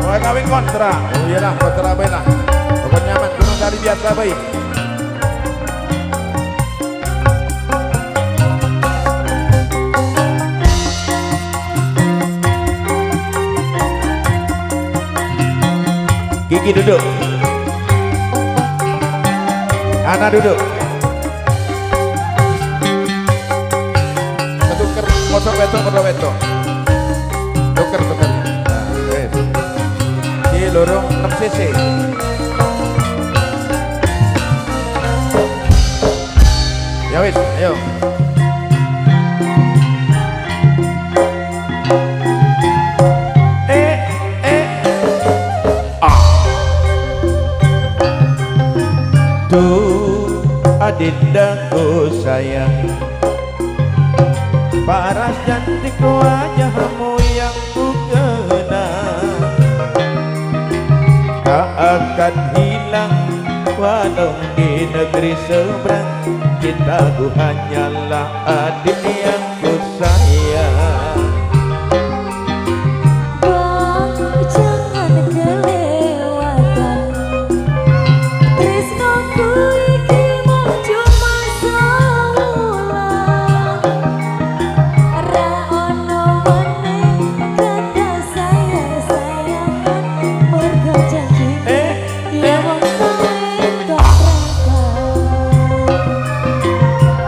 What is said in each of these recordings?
Oh kawin kontra. Oh iya lah kontra baik lah. Pokoknya nyaman gunung dari biasa baik. Gigi duduk, Ana duduk. Tuker, kosong wetok, kosong wetok. Tuker. Nah, wes. Di lorong 6 cc. Ya wes, ayo. Tuh adindaku sayang, paras cantik wajahmu yang ku kenal, tak akan hilang walau di negeri seberang. Cintaku hanyalah adik yang ku sayang.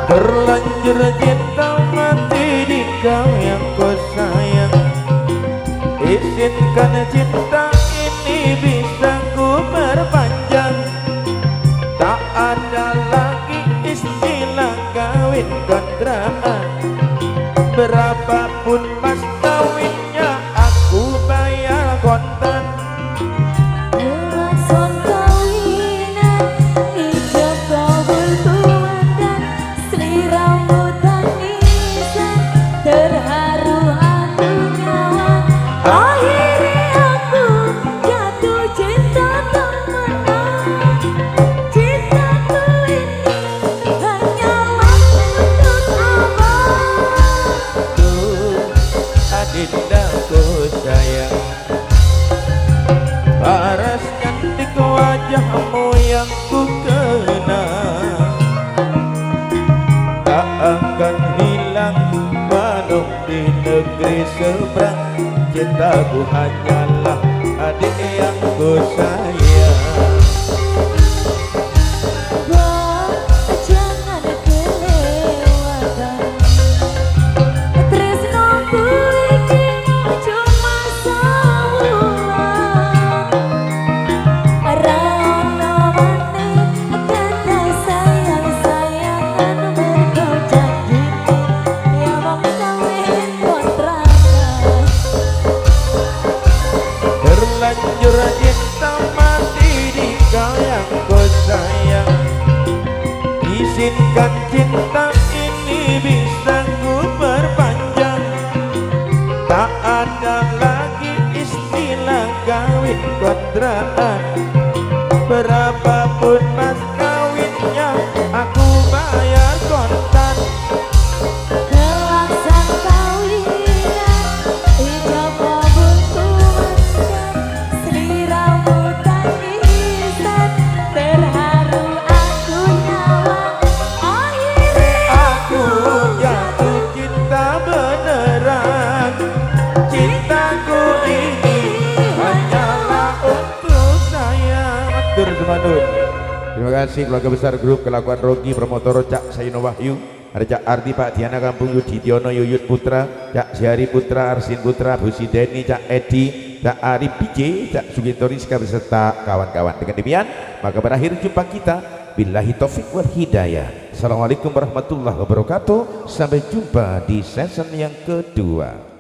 Terlanjur cinta mati di kau yang ku sayang. Izinkan cinta ini bisa ku perpanjang. Tak ada lagi istilah kawin kontraan. Berapapun mas kawinnya aku bayar kontan. Adindaku sayang, paras cantik wajahmu yang ku kenal, tak akan hilang walau di negeri seberang. Cintaku hanyalah adik yang ku sayang. Terlanjur cinta mati di kau yang ku sayang. Izinkan cinta ini bisa ku perpanjang. Tak ada lagi istilah kawin kontraan. Berapapun mas kawinnya aku bayar kontan. Terima kasih keluarga besar grup Kelakuan Rogi, promotor Cak Sayino Wahyu, ada Cak Ardi, Pak Diana Kampung Yudhitiono, Yuyut Putra, Cak Syari Putra, Arsin Putra, Bu Sideni, Cak Edi, Cak Arif PJ, Cak Suginto Rizka beserta kawan-kawan. Dengan demikian maka berakhir jumpa kita. Billahi taufik wal hidayah. Assalamualaikum warahmatullahi wabarakatuh. Sampai jumpa di season yang kedua.